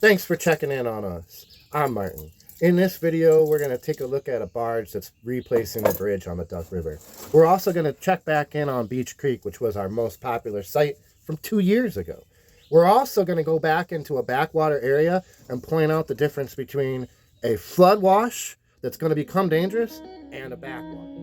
Thanks for checking in on us. I'm Martin. In this video, we're going to take a look at a barge that's replacing a bridge on the Duck River. We're also going to check back in on Beach Creek, which was our most popular site from 2 years ago. We're also going to go back into a backwater area and point out the difference between a flood wash that's going to become dangerous and a backwater.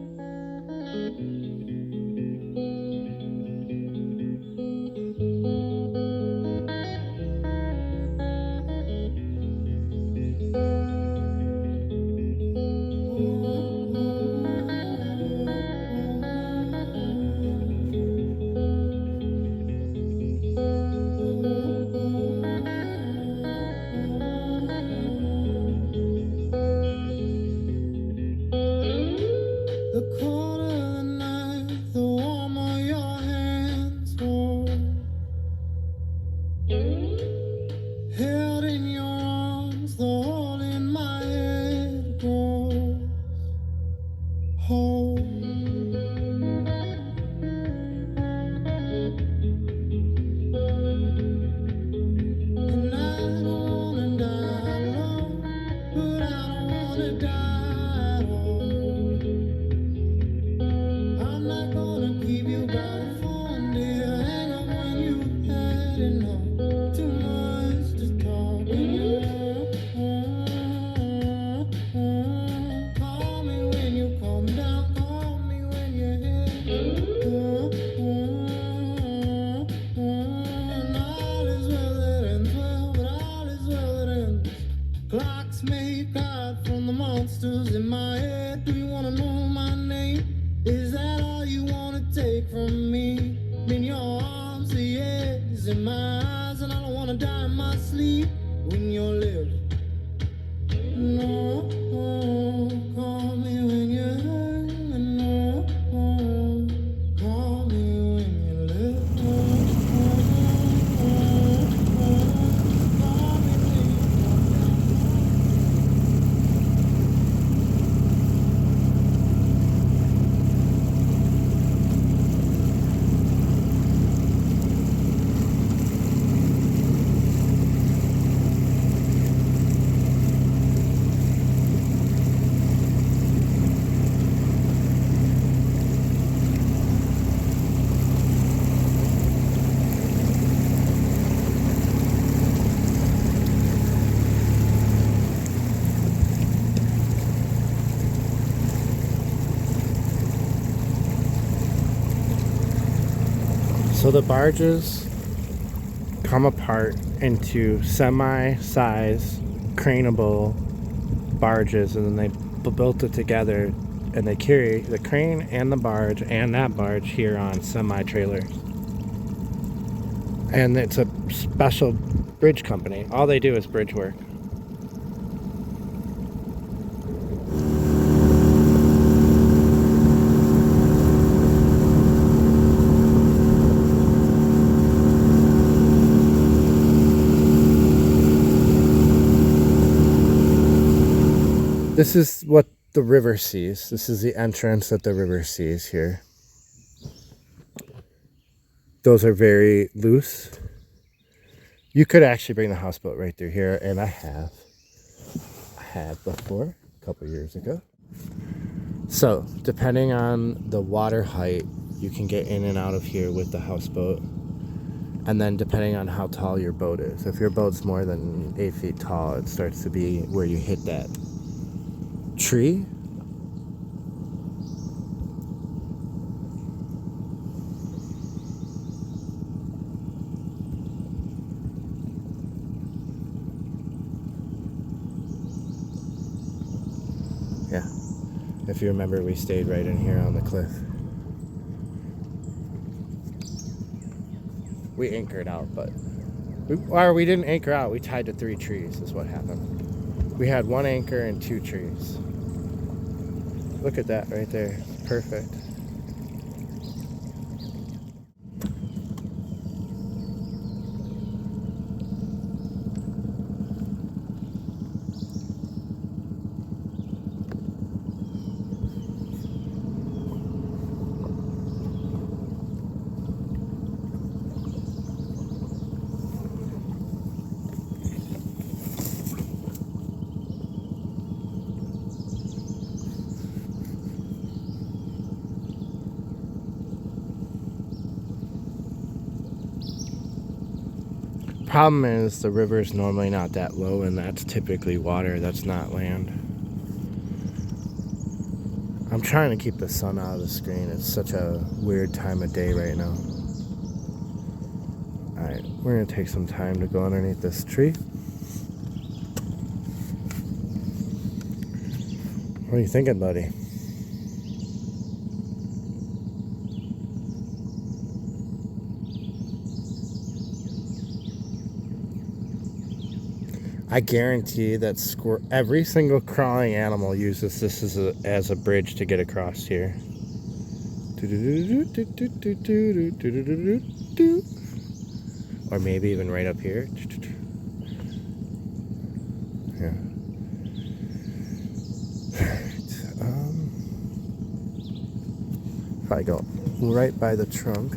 The colder the night, the warmer your hands hold. Held in your arms, the hole in my head grows whole. And I don't wanna die alone, but I don't wanna die at all. I'm not gonna keep you by the phone, dear. Hang up when you had enough. Too much to talk about. Call me when you come down. Call me when you're here. And all is well that ends well, but all is well that ends. Clocks make out from the monsters in my head. Do you wanna know my name? Is that all you wanna take from me? In your arms, the yes in my eyes, and I don't wanna die in my sleep when you're living. No, call me when you're hurting. No, call me when you live. Call me when you come down. So the barges come apart into semi-size craneable barges, and then they built it together, and they carry the crane and the barge and that barge here on semi-trailers. And it's a special bridge company. All they do is bridge work. This is what the river sees. This is the entrance that the river sees here. Those are very loose. You could actually bring the houseboat right through here, and I have before, a couple years ago. So, depending on the water height, you can get in and out of here with the houseboat. And then depending on how tall your boat is. If your boat's more than 8 feet tall, it starts to be where you hit that tree. Yeah. If you remember, we stayed right in here on the cliff. We anchored out, but we didn't anchor out. We tied to 3 trees is what happened. We had 1 anchor and 2 trees. Look at that right there. Perfect. problem is the river is normally not that low, and that's typically water. That's not land. I'm trying to keep the sun out of the screen. It's such a weird time of day right now. Alright, we're going to take some time to go underneath this tree. What are you thinking, buddy? I guarantee that every single crawling animal uses this as a bridge to get across here. Or maybe even right up here. Yeah. If I go right by the trunk.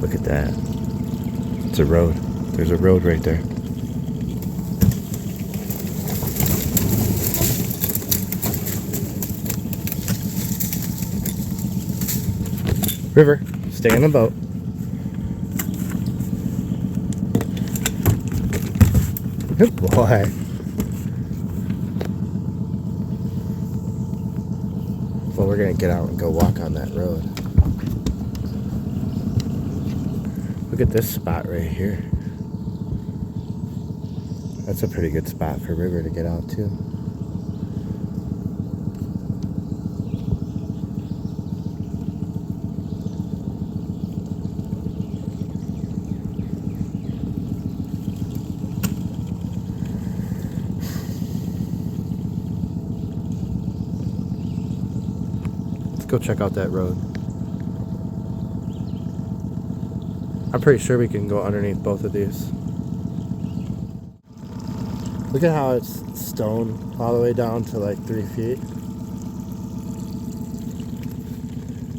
Look at that. It's a road. There's a road right there. River, stay in the boat. Good boy. Well, we're going to get out and go walk on that road. Look at this spot right here. That's a pretty good spot for River to get out to. Let's go check out that road. I'm pretty sure we can go underneath both of these. Look at how it's stone all the way down to like 3 feet.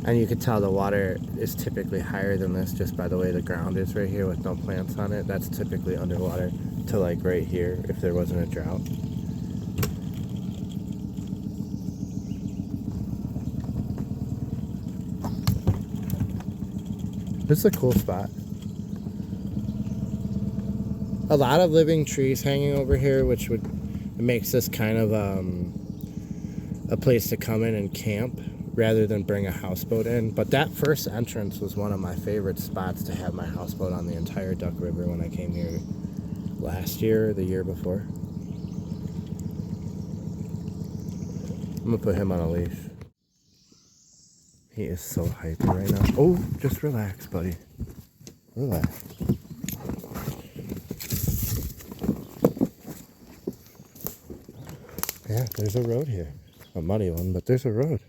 And you can tell the water is typically higher than this just by the way the ground is right here with no plants on it. That's typically underwater to like right here if there wasn't a drought. This is a cool spot. A lot of living trees hanging over here, which makes this kind of a place to come in and camp rather than bring a houseboat in. But that first entrance was one of my favorite spots to have my houseboat on the entire Duck River when I came here last year or the year before. I'm gonna put him on a leash. He is so hyper right now. Oh, just relax, buddy. Relax. Yeah, there's a road here. A muddy one, but there's a road.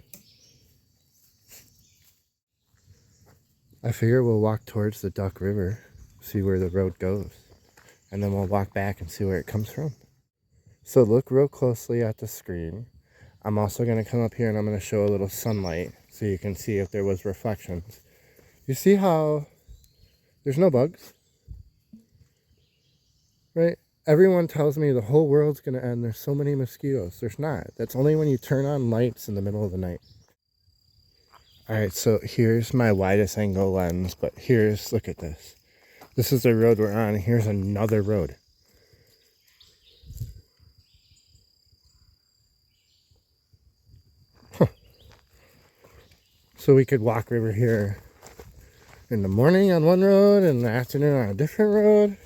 I figure we'll walk towards the Duck River, see where the road goes, and then we'll walk back and see where it comes from. So look real closely at the screen. I'm also going to come up here and I'm going to show a little sunlight so you can see if there was reflections. You see how there's no bugs, right? Everyone tells me the whole world's going to end. There's so many mosquitoes. There's not. That's only when you turn on lights in the middle of the night. All right, so here's my widest angle lens, but look at this. This is the road we're on. Here's another road. So we could walk river here in the morning on one road and in the afternoon on a different road.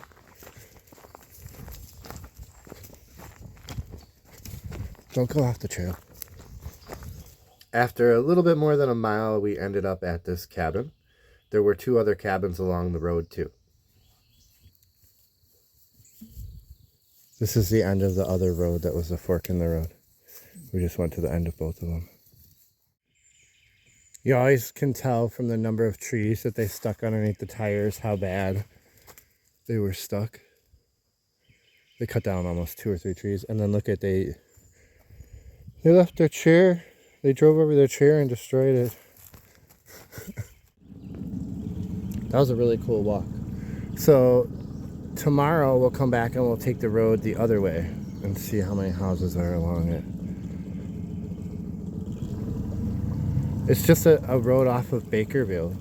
Don't go off the trail. After a little bit more than a mile, we ended up at this cabin. There were 2 other cabins along the road too. This is the end of the other road that was a fork in the road. We just went to the end of both of them. You always can tell from the number of trees that they stuck underneath the tires how bad they were stuck. They cut down almost 2 or 3 trees, and then look at they left their chair. They drove over their chair and destroyed it. That was a really cool walk. So tomorrow we'll come back and we'll take the road the other way and see how many houses are along it. It's just a road off of Bakerville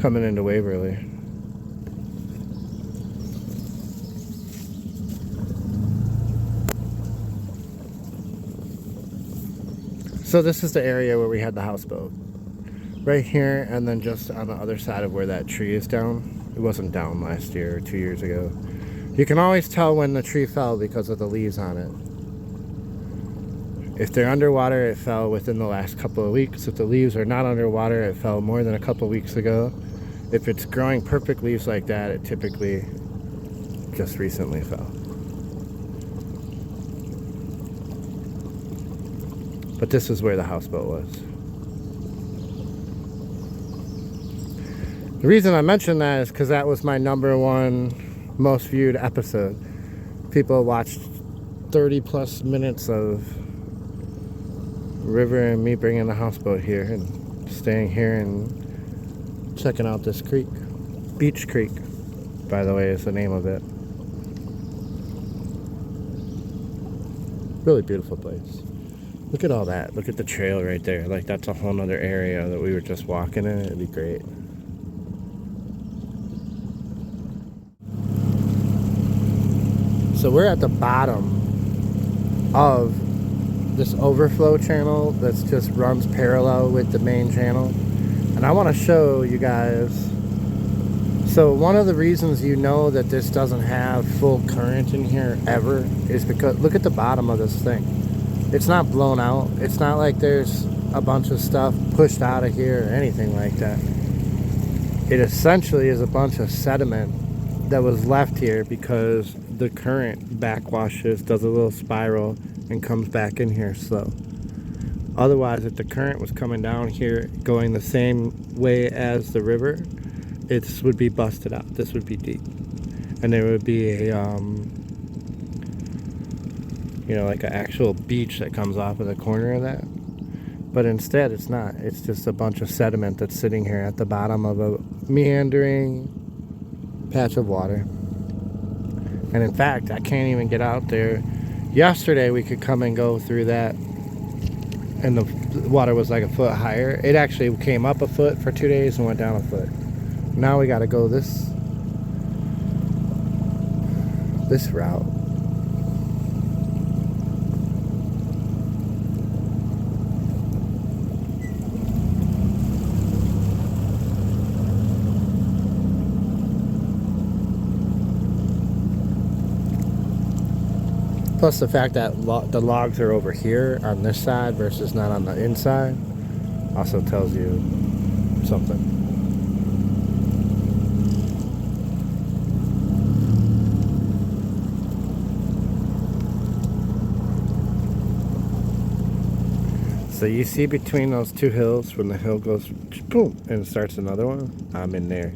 coming into Waverly. So this is the area where we had the houseboat. Right here, and then just on the other side of where that tree is down. It wasn't down last year or 2 years ago. You can always tell when the tree fell because of the leaves on it. If they're underwater, it fell within the last couple of weeks. If the leaves are not underwater, it fell more than a couple of weeks ago. If it's growing perfect leaves like that, it typically just recently fell. But this is where the houseboat was. The reason I mentioned that is because that was my #1 most viewed episode. People watched 30 plus minutes of River and me bringing the houseboat here and staying here and checking out this creek. Beach Creek, by the way, is the name of it. Really beautiful place. Look at all that. Look at the trail right there. Like, that's a whole nother area that we were just walking in. It'd be great. So we're at the bottom of this overflow channel that just runs parallel with the main channel. And I want to show you guys. So one of the reasons you know that this doesn't have full current in here ever is because look at the bottom of this thing. It's not blown out. It's not like there's a bunch of stuff pushed out of here or anything like that. It essentially is a bunch of sediment that was left here because the current backwashes, does a little spiral, and comes back in here slow. Otherwise, if the current was coming down here going the same way as the river, it would be busted out. This would be deep. And there would be a, you know, like an actual beach that comes off of the corner of that. But instead, it's not. It's just a bunch of sediment that's sitting here at the bottom of a meandering patch of water. And in fact, I can't even get out there. Yesterday, we could come and go through that, and the water was like a foot higher. It actually came up a foot for 2 days and went down a foot. Now we got to go this route. Plus the fact that the logs are over here on this side versus not on the inside also tells you something. So you see between those 2 hills, when the hill goes boom and starts another one, I'm in there.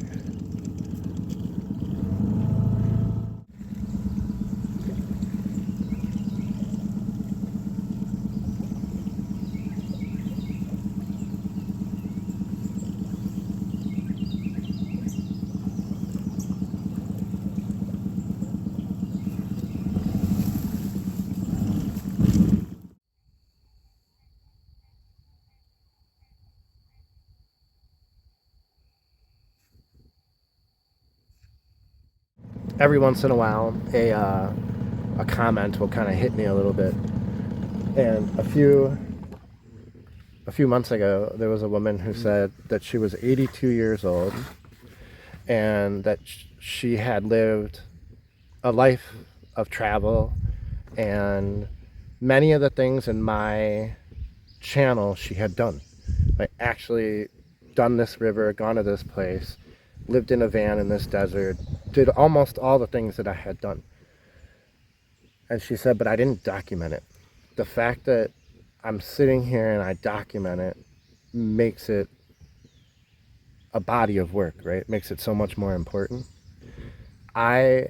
Every once in a while, a comment will kind of hit me a little bit, and a few a few months ago, there was a woman who said that she was 82 years old and that she had lived a life of travel, and many of the things in my channel she had done. Like actually done this river, gone to this place, lived in a van in this desert, did almost all the things that I had done. And she said, but I didn't document it. The fact that I'm sitting here and I document it makes it a body of work, right? It makes it so much more important. I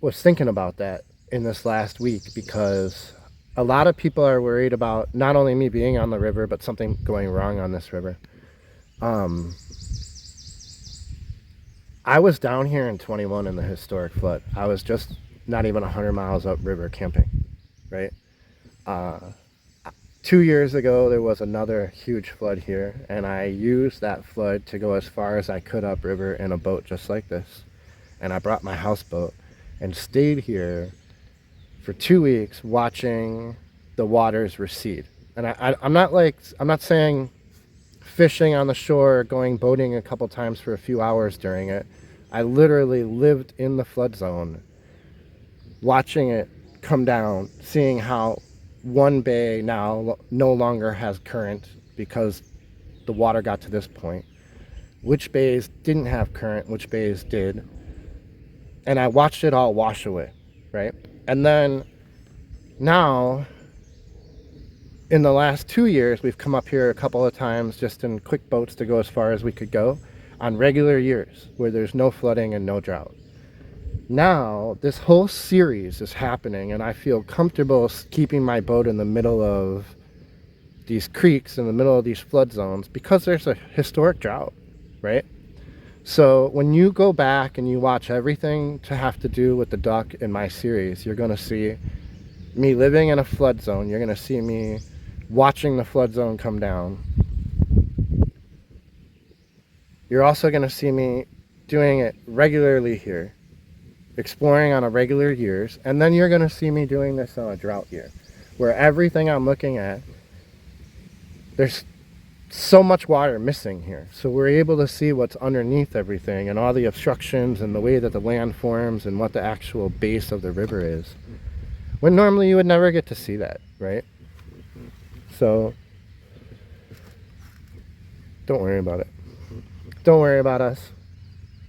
was thinking about that in this last week because a lot of people are worried about not only me being on the river, but something going wrong on this river. I was down here in 21 in the historic flood. I was just not even 100 miles upriver camping, right? 2 years ago, there was another huge flood here, and I used that flood to go as far as I could upriver in a boat just like this. And I brought my houseboat and stayed here for 2 weeks watching the waters recede. And I'm not saying fishing on the shore, going boating a couple times for a few hours during it. I literally lived in the flood zone, watching it come down, seeing how one bay now no longer has current because the water got to this point, which bays didn't have current, which bays did, and I watched it all wash away, right? And then now in the last 2 years, we've come up here a couple of times just in quick boats to go as far as we could go on regular years where there's no flooding and no drought. Now this whole series is happening, and I feel comfortable keeping my boat in the middle of these creeks, in the middle of these flood zones, because there's a historic drought, right? So when you go back and you watch everything to have to do with the duck in my series, you're going to see me living in a flood zone. You're going to see me watching the flood zone come down. You're also going to see me doing it regularly here, exploring on a regular years, and then you're going to see me doing this on a drought year, where everything I'm looking at, there's so much water missing here. So we're able to see what's underneath everything and all the obstructions and the way that the land forms and what the actual base of the river is, when normally you would never get to see that, right? So don't worry about it. Don't worry about us.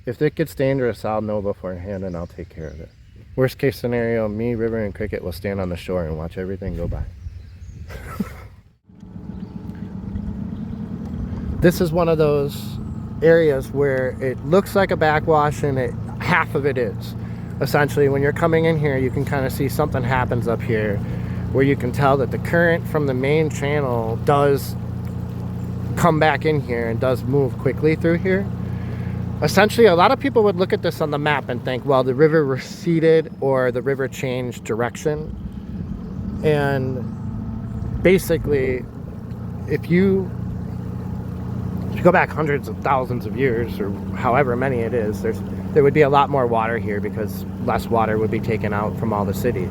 If it gets dangerous, I'll know beforehand and I'll take care of it. Worst case scenario, me, River, and Cricket will stand on the shore and watch everything go by. This is one of those areas where it looks like a backwash and half of it is. Essentially, when you're coming in here, you can kind of see something happens up here where you can tell that the current from the main channel does come back in here and does move quickly through here. Essentially, a lot of people would look at this on the map and think, well, the river receded or the river changed direction. And basically, if you go back hundreds of thousands of years, or however many it is, there would be a lot more water here because less water would be taken out from all the cities.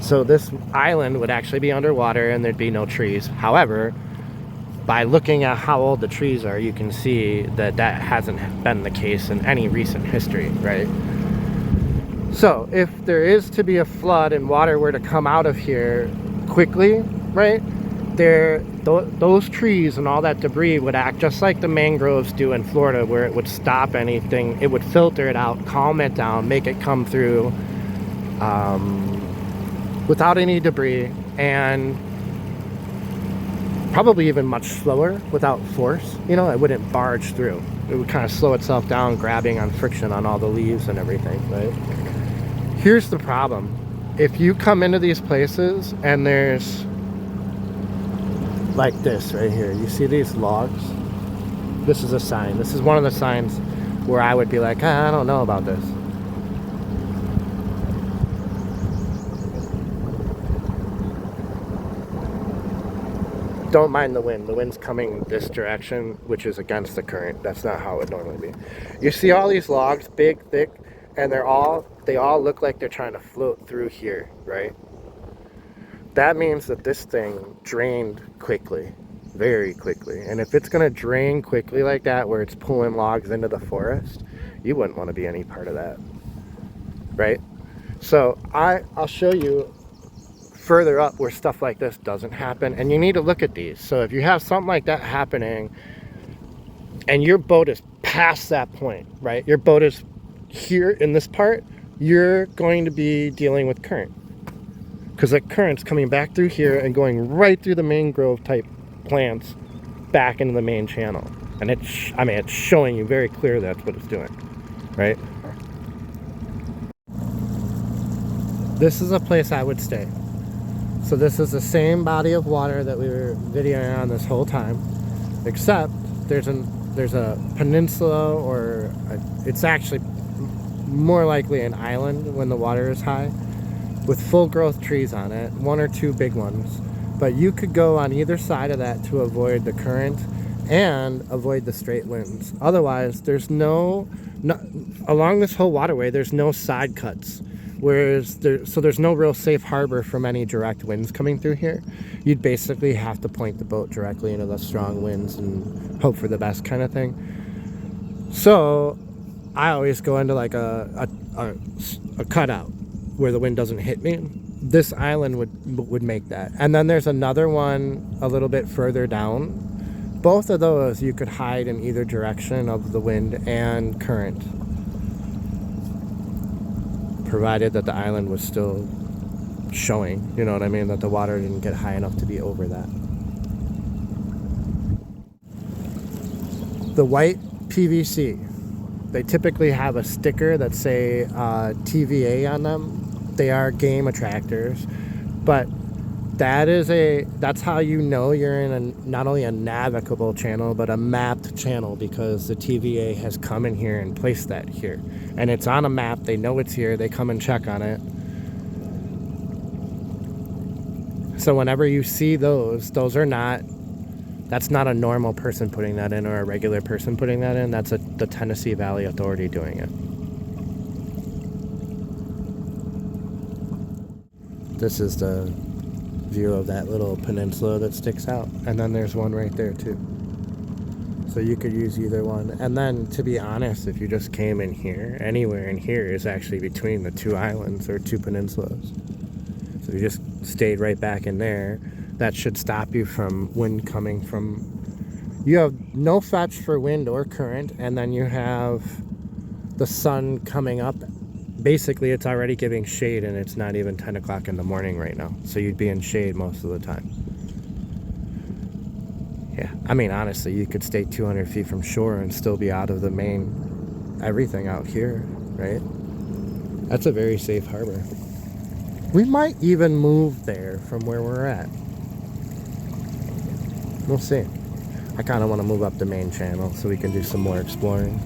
So this island would actually be underwater and there'd be no trees. However, by looking at how old the trees are, you can see that that hasn't been the case in any recent history, right? So if there is to be a flood and water were to come out of here quickly, right, those trees and all that debris would act just like the mangroves do in Florida, where it would stop anything. It would filter it out, calm it down, make it come through without any debris, and probably even much slower without force. You know, it wouldn't barge through. It would kind of slow itself down, grabbing on friction on all the leaves and everything, right? Here's the problem. If you come into these places and there's like this right here, you see these logs? This is a sign. This is one of the signs where I would be like, I don't know about this. Don't mind the wind. The wind's coming this direction, which is against the current. That's not how it would normally be. You see all these logs, big, thick, and they all look like they're trying to float through here, right? That means that this thing drained quickly. very quickly. And if it's going to drain quickly like that, where it's pulling logs into the forest, you wouldn't want to be any part of that, right? So I'll show you further up where stuff like this doesn't happen, and you need to look at these. So if you have something like that happening and your boat is past that point, right? Your boat is here in this part, you're going to be dealing with current, because the current's coming back through here and going right through the mangrove type plants back into the main channel. And it's showing you very clear that's what it's doing, right? This is a place I would stay. So this is the same body of water that we were videoing on this whole time, except there's a peninsula, or it's actually more likely an island when the water is high, with full growth trees on it, one or two big ones. But you could go on either side of that to avoid the current and avoid the straight winds. Otherwise, there's no along this whole waterway, there's no side cuts. Whereas there's no real safe harbor from any direct winds coming through here. You'd basically have to point the boat directly into the strong winds and hope for the best kind of thing. So I always go into like a cutout where the wind doesn't hit me. This island would make that. And then there's another one a little bit further down. Both of those you could hide in either direction of the wind and current, provided that the island was still showing, you know what I mean, that the water didn't get high enough to be over that. The white PVC, they typically have a sticker that say TVA on them. They are game attractors, but that's how you know you're in not only a navigable channel, but a mapped channel, because the TVA has come in here and placed that here. And it's on a map, they know it's here, they come and check on it. So whenever you see those are not, that's not a normal person putting that in or a regular person putting that in. That's the Tennessee Valley Authority doing it. This is the view of that little peninsula that sticks out, and then there's one right there too. So you could use either one. And then, to be honest, if you just came in here, anywhere in here is actually between the two islands or two peninsulas. So you just stayed right back in there. That should stop you from wind coming from... You have no fetch for wind or current, and then you have the sun coming up. Basically, it's already giving shade, and it's not even 10 o'clock in the morning right now. So you'd be in shade most of the time. Yeah, I mean, honestly, you could stay 200 feet from shore and still be out of the main everything out here, right? That's a very safe harbor. We might even move there from where we're at. We'll see. I kind of want to move up the main channel so we can do some more exploring.